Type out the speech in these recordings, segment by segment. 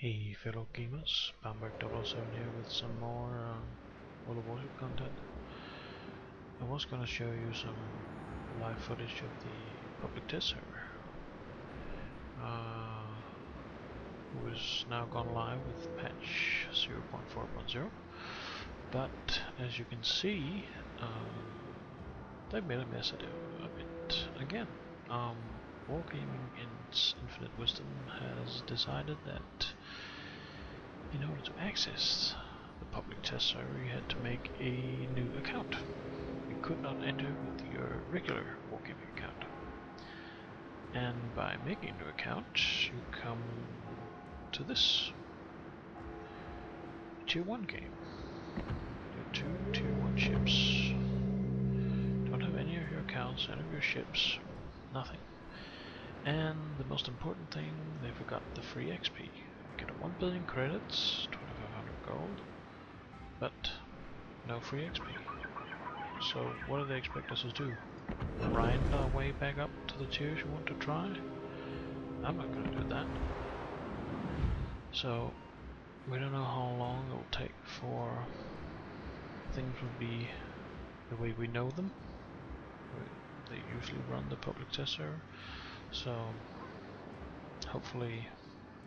Hey fellow gamers, Bamberg007 here with some more World of Warship content. I was gonna show you some live footage of the public test server, who is now gone live with patch 0.4.0, but as you can see, they've made a mess of it again. Wargaming in its infinite wisdom has decided that in order to access the public test server you had to make a new account. You could not enter with your regular Wargaming account. And by making a new account you come to this Tier 1 game. Your 2 Tier 1 ships. Don't have any of your accounts, any of your ships, nothing. And the most important thing, they forgot the free XP. You get 1 billion credits, 2500 gold, but no free XP. So what do they expect us to do? Grind our way back up to the tiers you want to try? I'm not gonna do that. So we don't know how long it will take for things will be the way we know them. They usually run the public test server. So hopefully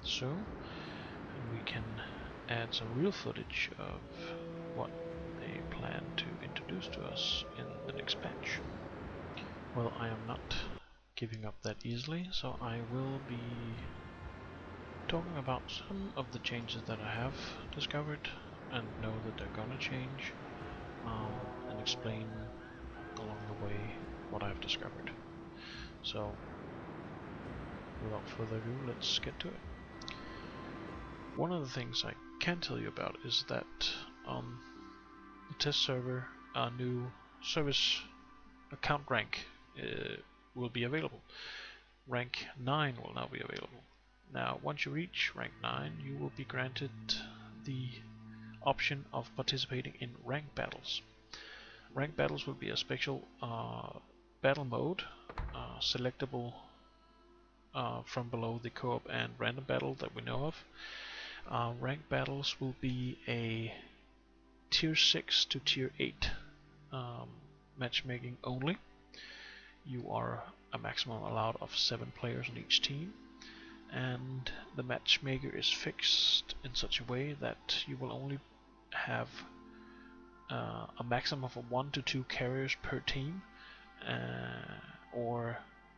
soon we can add some real footage of what they plan to introduce to us in the next patch. Well, I am not giving up that easily, so I will be talking about some of the changes that I have discovered and know that they're gonna change, and explain along the way what I've discovered. So without further ado, let's get to it. One of the things I can tell you about is that on the test server, a new service account rank will be available. Rank 9 will now be available. Now, once you reach rank 9, you will be granted the option of participating in rank battles. Rank battles will be a special battle mode, selectable from below the co-op and random battle that we know of. Rank battles will be a tier 6 to tier 8 matchmaking only. You are a maximum allowed of 7 players on each team, and the matchmaker is fixed in such a way that you will only have a maximum of 1 to 2 carriers per team, or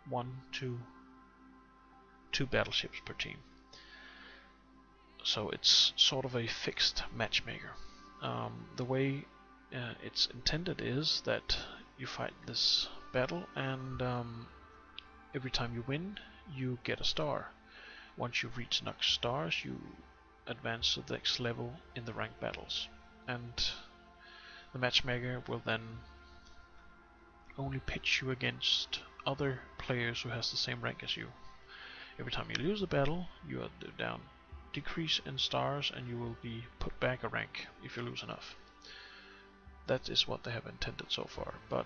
1 to 2 battleships per team. So it's sort of a fixed matchmaker. The way it's intended is that you fight this battle, and every time you win you get a star. Once you've reached enough stars you advance to the next level in the rank battles, and the matchmaker will then only pitch you against other players who has the same rank as you. Every time you lose a battle you are down decrease in stars, and you will be put back a rank if you lose enough. That is what they have intended so far, but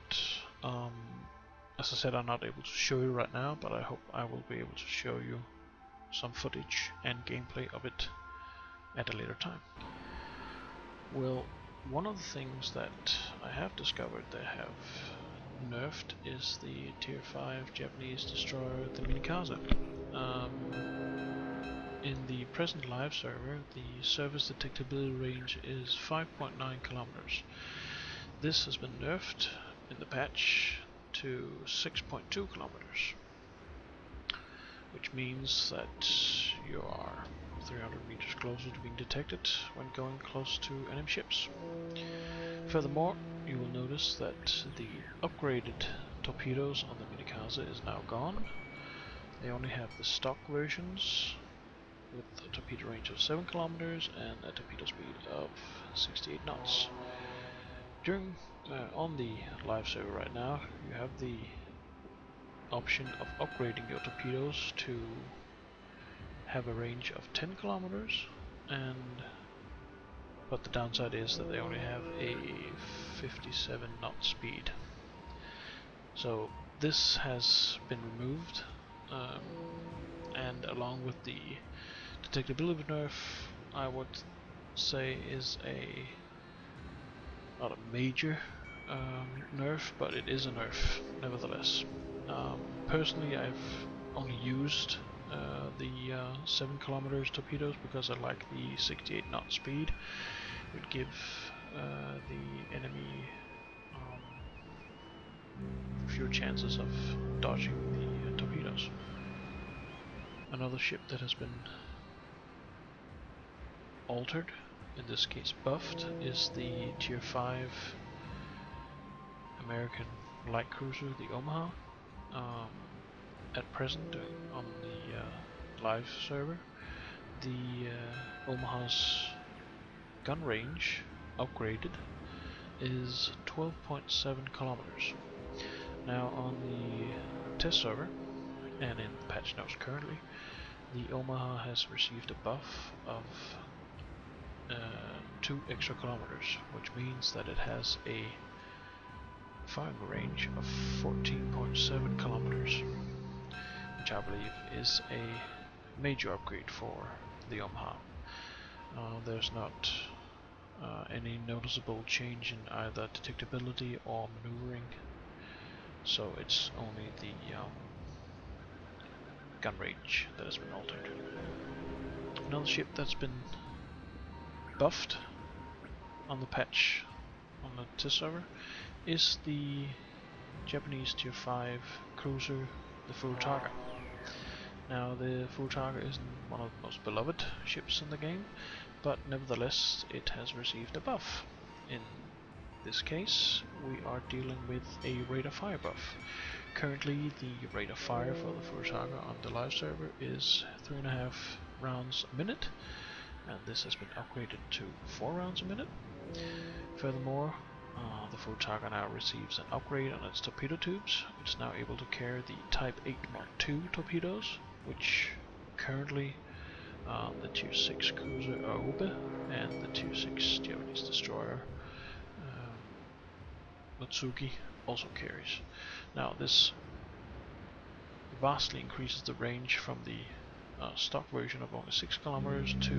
as I said, I'm not able to show you right now, but I hope I will be able to show you some footage and gameplay of it at a later time. Well, one of the things that I have discovered they have nerfed is the tier 5 Japanese destroyer, the Minikaze. In the present live server, the surface detectability range is 5.9 kilometers. This has been nerfed in the patch to 6.2 kilometers, which means that you are 300 meters closer to being detected when going close to enemy ships. Furthermore, you will notice that the upgraded torpedoes on the Minikaze is now gone. They only have the stock versions with a torpedo range of 7 kilometers and a torpedo speed of 68 knots. During on the live server right now, you have the option of upgrading your torpedoes to have a range of 10 kilometers, but the downside is that they only have a 57 knot speed. So this has been removed, and along with the Detectability nerf, I would say, is not a major nerf, but it is a nerf nevertheless. Personally, I've only used the 7 kilometers torpedoes because I like the 68 knot speed. It would give the enemy fewer chances of dodging the torpedoes. Another ship that has been altered, in this case buffed, is the Tier 5 American light cruiser, the Omaha. At present, on the live server, the Omaha's gun range, upgraded, is 12.7 kilometers. Now on the test server, and in the patch notes currently, the Omaha has received a buff of 2 extra kilometers, which means that it has a firing range of 14.7 kilometers, which I believe is a major upgrade for the Omaha. There's not any noticeable change in either detectability or maneuvering, so it's only the gun range that has been altered. Another ship that's been buffed on the patch on the test server is the Japanese Tier 5 cruiser, the Furotaka. Now the Furotaka isn't one of the most beloved ships in the game, but nevertheless it has received a buff. In this case we are dealing with a rate of fire buff. Currently the rate of fire for the Furotaka on the live server is 3.5 rounds a minute, and this has been upgraded to 4 rounds a minute. Furthermore, the Furotaka now receives an upgrade on its torpedo tubes. It's now able to carry the Type 8 Mark II torpedoes, which currently the Tier 6 cruiser Aoba and the Tier 6 Japanese destroyer Matsuki also carries. Now this vastly increases the range from the stock version of only 6 kilometers to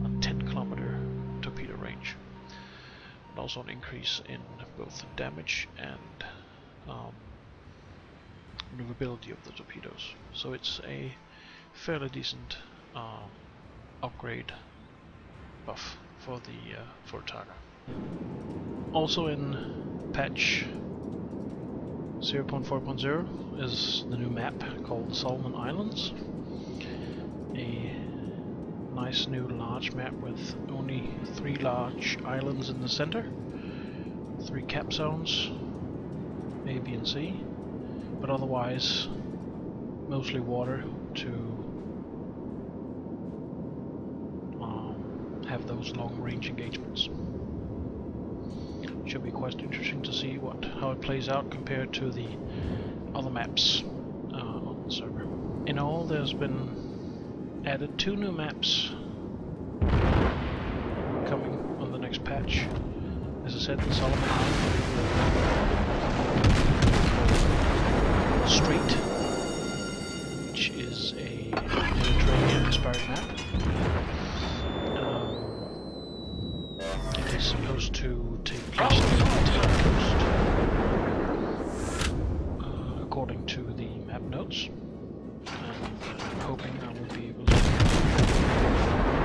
a 10 kilometer torpedo range, and also an increase in both damage and maneuverability of the torpedoes. So it's a fairly decent upgrade buff for the Furotaka. Also in patch 0.4.0 is the new map called Solomon Islands. A nice new large map with only 3 large islands in the center, 3 cap zones, A, B and C, but otherwise mostly water to have those long range engagements. Should be quite interesting to see how it plays out compared to the other maps on the server. In all, there's been added 2 new maps coming on the next patch. As I said, the Solomon Island Strait, which is a Mediterranean-inspired map. It is supposed to take place on the Atlantic coast, according to the map notes. And I'm hoping I will be able to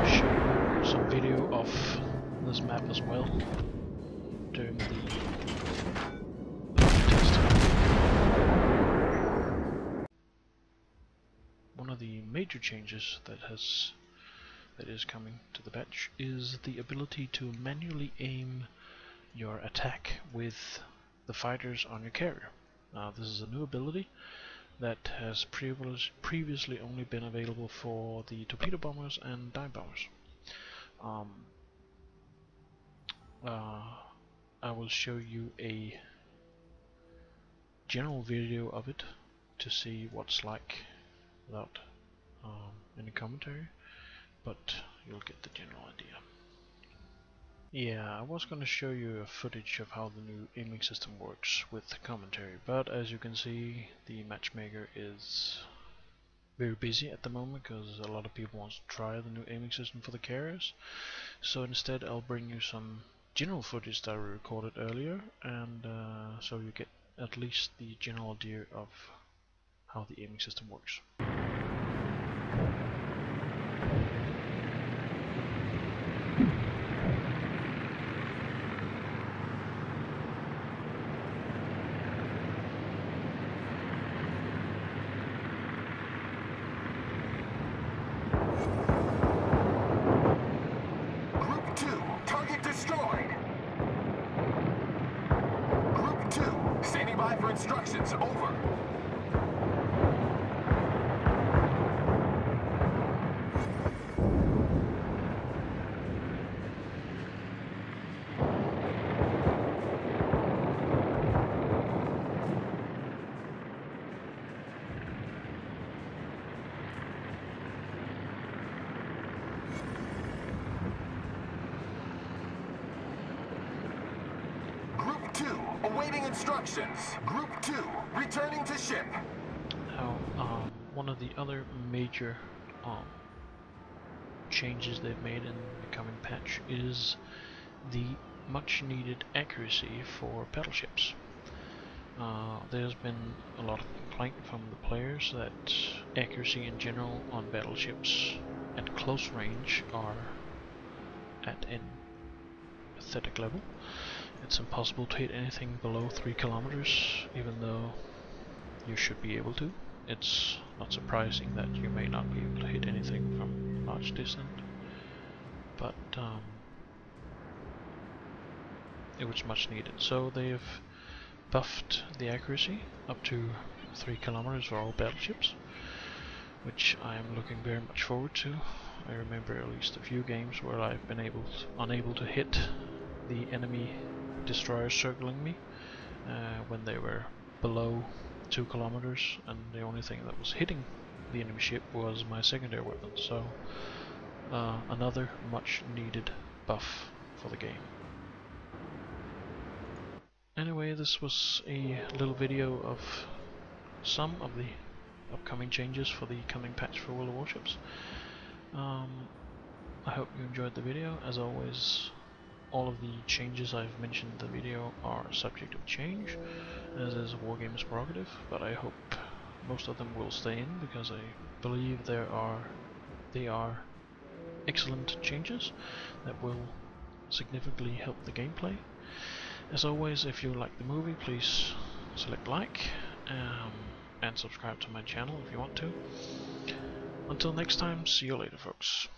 show some video of this map as well during the test. One of the major changes that is coming to the patch is the ability to manually aim your attack with the fighters on your carrier. This is a new ability that has previously only been available for the torpedo bombers and dive bombers. I will show you a general video of it to see what's like without any commentary, but you'll get the general idea. Yeah, I was going to show you a footage of how the new aiming system works with commentary, but as you can see, the matchmaker is very busy at the moment because a lot of people want to try the new aiming system for the carriers. So instead I'll bring you some general footage that I recorded earlier, and so you get at least the general idea of how the aiming system works. Instructions, over. Group 2, awaiting instructions. Group 2, returning to ship. Now, one of the other major changes they've made in the coming patch is the much needed accuracy for battleships. There's been a lot of complaint from the players that accuracy in general on battleships at close range are at an pathetic level. It's impossible to hit anything below 3 kilometers, even though you should be able to. It's not surprising that you may not be able to hit anything from a large distance, but it was much needed. So they've buffed the accuracy up to 3 kilometers for all battleships, which I am looking very much forward to. I remember at least a few games where I've been unable to hit the enemy destroyers circling me when they were below 2 kilometers, and the only thing that was hitting the enemy ship was my secondary weapon. So another much needed buff for the game. Anyway, this was a little video of some of the upcoming changes for the coming patch for World of Warships. I hope you enjoyed the video. As always, all of the changes I've mentioned in the video are subject of change, as is Wargaming's prerogative, but I hope most of them will stay in because I believe they are excellent changes that will significantly help the gameplay. As always, if you like the movie, please select like and subscribe to my channel if you want to. Until next time, see you later, folks.